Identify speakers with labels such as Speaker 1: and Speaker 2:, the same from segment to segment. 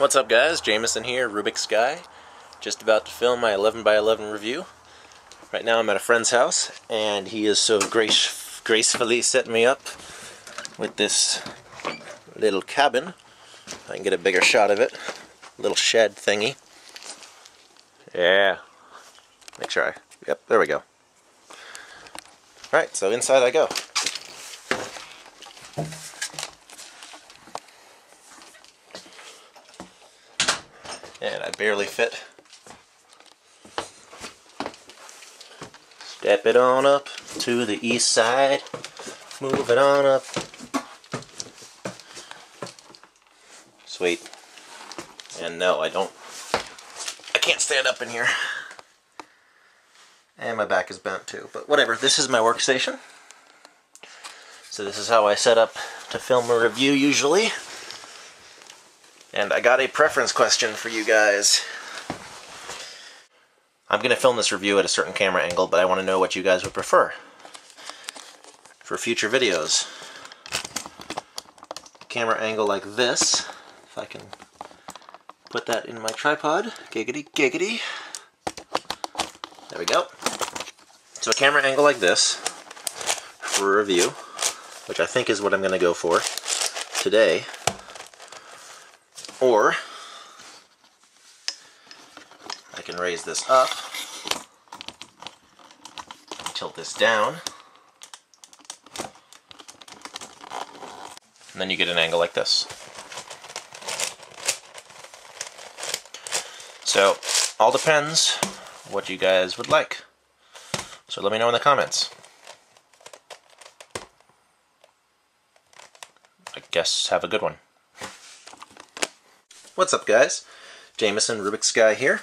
Speaker 1: What's up guys, Jameson here, Rubiksguy. Just about to film my 11x11 review. Right now I'm at a friend's house, and he is so gracefully setting me up with this little cabin. I can get a bigger shot of it. Little shed thingy. Yeah. Make sure yep, there we go. Alright, so inside I go. And I barely fit. Step it on up to the east side. Move it on up. Sweet. And no, I can't stand up in here. And my back is bent too. But whatever, this is my workstation. So this is how I set up to film a review usually. And I got a preference question for you guys. I'm going to film this review at a certain camera angle, but I want to know what you guys would prefer for future videos. Camera angle like this, if I can put that in my tripod. Giggity, giggity. There we go. So a camera angle like this for a review, which I think is what I'm going to go for today. Or I can raise this up, tilt this down, and then you get an angle like this. So, all depends what you guys would like. So let me know in the comments. I guess have a good one. What's up guys? Jameson Rubiksguy here.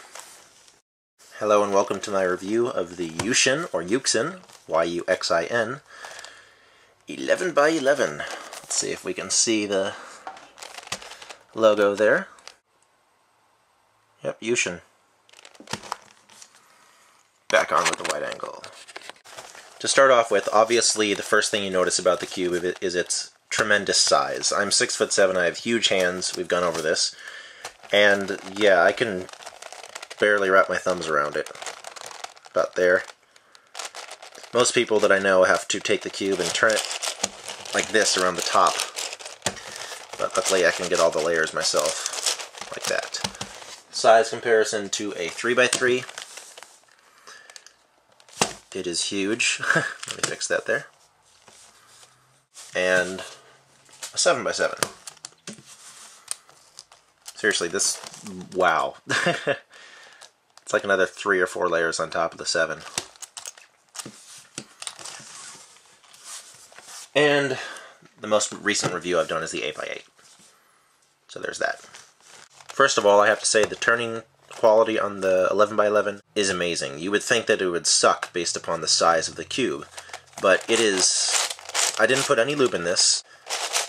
Speaker 1: Hello and welcome to my review of the Yuxin, or Yuxin, Y-U-X-I-N, 11x11. Let's see if we can see the logo there. Yep, Yuxin. Back on with the wide angle. To start off with, obviously the first thing you notice about the cube is its tremendous size. I'm 6'7", I have huge hands, we've gone over this. And yeah, I can barely wrap my thumbs around it. About there. Most people that I know have to take the cube and turn it like this around the top. But luckily I can get all the layers myself, like that. Size comparison to a 3x3. It is huge. Let me fix that there. And a 7x7. Seriously, this, wow. It's like another 3 or 4 layers on top of the 7. And the most recent review I've done is the 8x8. So there's that. First of all, I have to say the turning quality on the 11x11 is amazing. You would think that it would suck based upon the size of the cube, but it is. I didn't put any lube in this.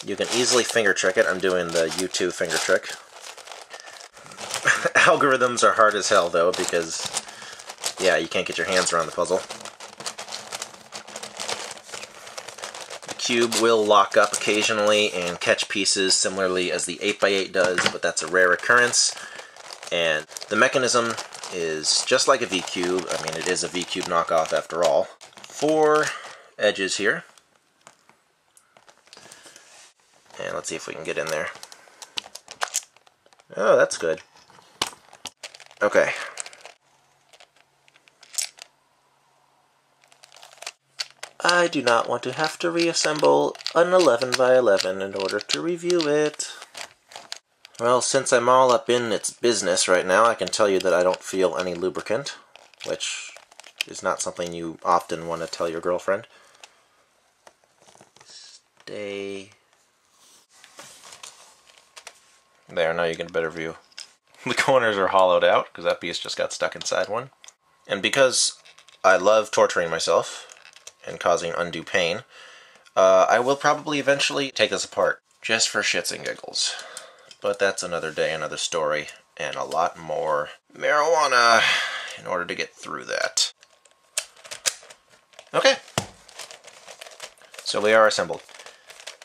Speaker 1: You can easily finger trick it. I'm doing the U2 finger trick. Algorithms are hard as hell though, because yeah, you can't get your hands around the puzzle. The cube will lock up occasionally and catch pieces similarly as the 8x8 does, but that's a rare occurrence. And the mechanism is just like a V-cube. I mean, it is a V-cube knockoff after all. 4 edges here. And let's see if we can get in there. Oh, that's good. Okay. I do not want to have to reassemble an 11x11 in order to review it. Well, since I'm all up in its business right now, I can tell you that I don't feel any lubricant, which is not something you often want to tell your girlfriend. Stay. There, now you get a better view. The corners are hollowed out, because that piece just got stuck inside one. And because I love torturing myself and causing undue pain, I will probably eventually take this apart, just for shits and giggles. But that's another day, another story, and a lot more marijuana in order to get through that. Okay. So we are assembled.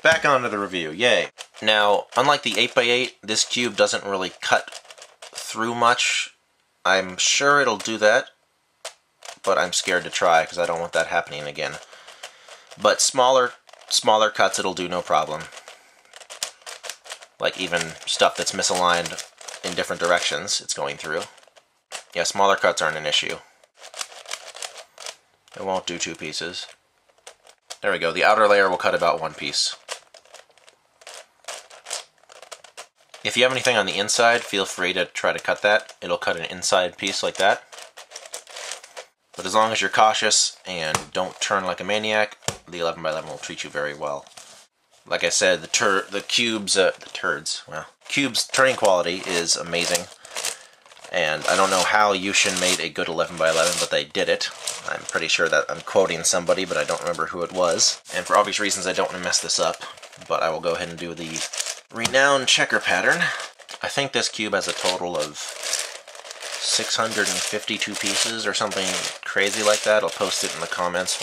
Speaker 1: Back onto the review, yay. Now, unlike the 8x8, this cube doesn't really cut through much. I'm sure it'll do that, but I'm scared to try because I don't want that happening again. But smaller cuts it'll do no problem. Like even stuff that's misaligned in different directions, it's going through. Yeah, smaller cuts aren't an issue. It won't do 2 pieces. There we go, the outer layer will cut about 1 piece. If you have anything on the inside, feel free to try to cut that. It'll cut an inside piece like that. But as long as you're cautious and don't turn like a maniac, the 11x11 will treat you very well. Like I said, the cube's turning quality is amazing. And I don't know how Yuxin made a good 11x11, but they did it. I'm pretty sure that I'm quoting somebody, but I don't remember who it was. And for obvious reasons, I don't want to mess this up, but I will go ahead and do the renowned checker pattern. I think this cube has a total of 652 pieces or something crazy like that. I'll post it in the comments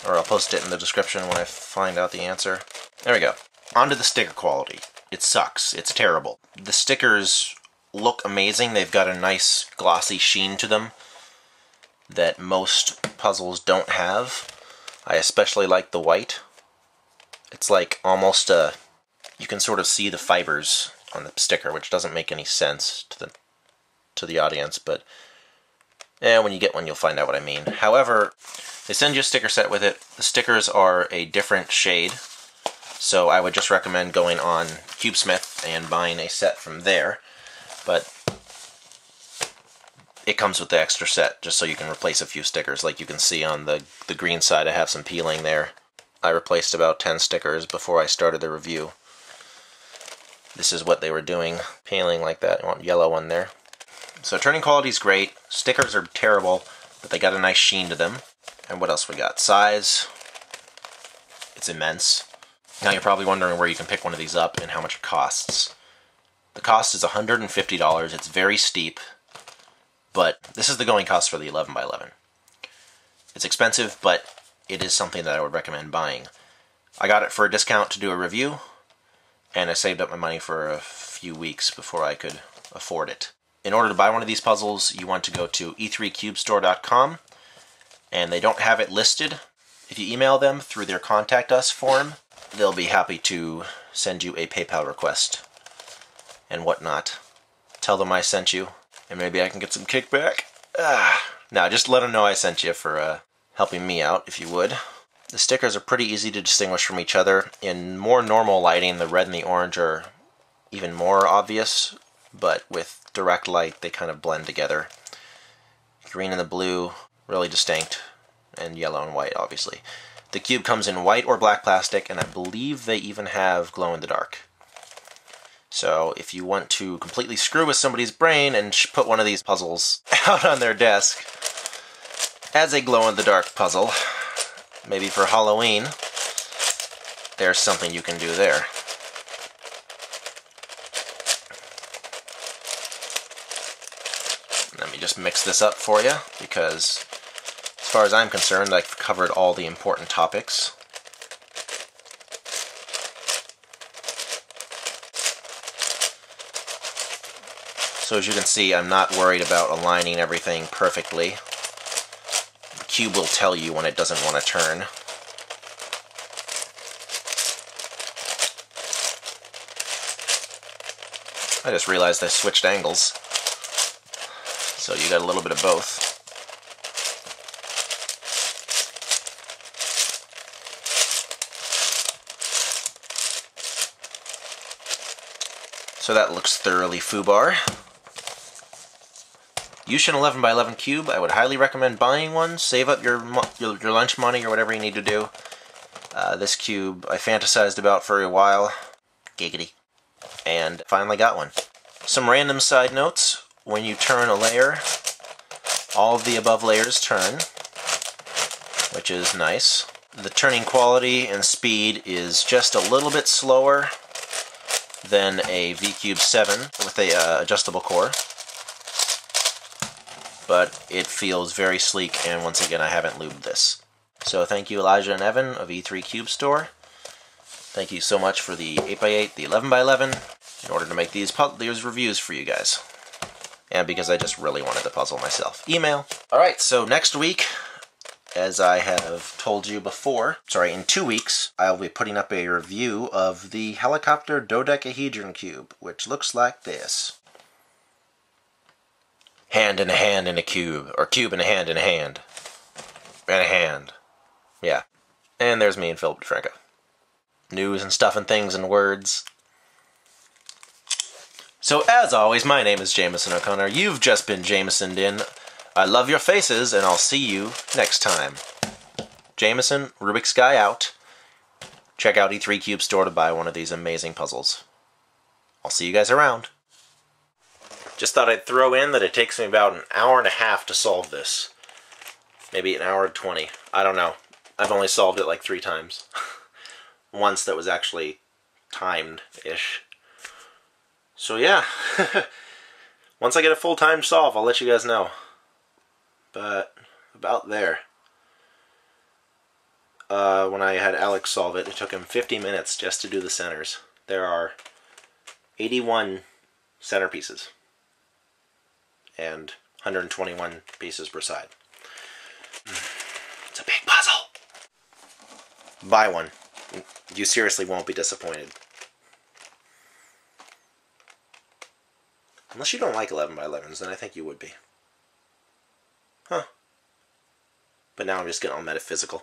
Speaker 1: I'll post it in the description when I find out the answer. There we go. On to the sticker quality. It sucks. It's terrible. The stickers look amazing. They've got a nice glossy sheen to them that most puzzles don't have. I especially like the white. It's like almost you can sort of see the fibers on the sticker, which doesn't make any sense to the audience, but when you get one you'll find out what I mean. However, they send you a sticker set with it. The stickers are a different shade, so I would just recommend going on CubeSmith and buying a set from there. But it comes with the extra set, just so you can replace a few stickers. Like you can see on the green side, I have some peeling there. I replaced about 10 stickers before I started the review. This is what they were doing, peeling like that. I want yellow one there. So turning quality is great. Stickers are terrible, but they got a nice sheen to them. And what else we got? Size. It's immense. Now you're probably wondering where you can pick one of these up and how much it costs. The cost is $150. It's very steep, but this is the going cost for the 11x11. It's expensive, but it is something that I would recommend buying. I got it for a discount to do a review, and I saved up my money for a few weeks before I could afford it. In order to buy one of these puzzles, you want to go to e3cubestore.com, and they don't have it listed. If you email them through their Contact Us form, they'll be happy to send you a PayPal request and whatnot. Tell them I sent you, and maybe I can get some kickback. Now, just let them know I sent you for helping me out, if you would. The stickers are pretty easy to distinguish from each other. In more normal lighting, the red and the orange are even more obvious, but with direct light, they kind of blend together. Green and the blue, really distinct, and yellow and white, obviously. The cube comes in white or black plastic, and I believe they even have glow-in-the-dark. So if you want to completely screw with somebody's brain and put one of these puzzles out on their desk as a glow-in-the-dark puzzle, maybe for Halloween, there's something you can do there. Let me just mix this up for you, because as far as I'm concerned, I've covered all the important topics. So as you can see, I'm not worried about aligning everything perfectly. The cube will tell you when it doesn't want to turn. I just realized I switched angles. So you got a little bit of both. So that looks thoroughly foobar. Yuxin 11x11 cube, I would highly recommend buying one. Save up your lunch money or whatever you need to do. This cube I fantasized about for a while. Giggity. And finally got one. Some random side notes. When you turn a layer, all of the above layers turn, which is nice. The turning quality and speed is just a little bit slower than a v-Cube 7 with a adjustable core. But it feels very sleek, and once again I haven't lubed this. So thank you Elijah and Evan of E3cubestore. Thank you so much for the 8x8, the 11x11, in order to make these reviews for you guys. And because I just really wanted the puzzle myself. Email. Alright, so next week, as I have told you before, in 2 weeks, I'll be putting up a review of the helicopter dodecahedron cube, which looks like this. Hand in a hand in a cube, or cube in a hand in a hand. And a hand. Yeah. And there's me and Philip DeFranco. News and stuff and things and words. So as always, my name is Jameson O'Connor. You've just been Jamesoned in. I love your faces, and I'll see you next time. Jameson, Rubiksguy out. Check out e3cubestore to buy one of these amazing puzzles. I'll see you guys around. Just thought I'd throw in that it takes me about an hour and a half to solve this. Maybe an hour and 20. I don't know. I've only solved it like 3 times. Once that was actually timed-ish. So yeah. Once I get a full-time solve, I'll let you guys know. But about there. When I had Alex solve it, it took him 50 minutes just to do the centers. There are 81 centerpieces. And 121 pieces per side. It's a big puzzle. Buy one. You seriously won't be disappointed. Unless you don't like 11x11s, then I think you would be. Huh. But now I'm just getting all metaphysical.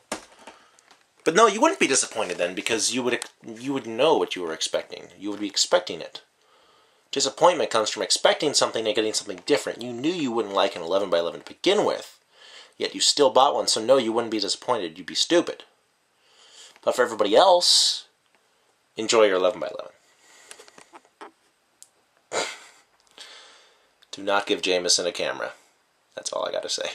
Speaker 1: But no, you wouldn't be disappointed then, because you would know what you were expecting. You would be expecting it. Disappointment comes from expecting something and getting something different. You knew you wouldn't like an 11x11 to begin with, yet you still bought one, so no, you wouldn't be disappointed. You'd be stupid. But for everybody else, enjoy your 11x11. Do not give Jameson a camera. That's all I gotta say.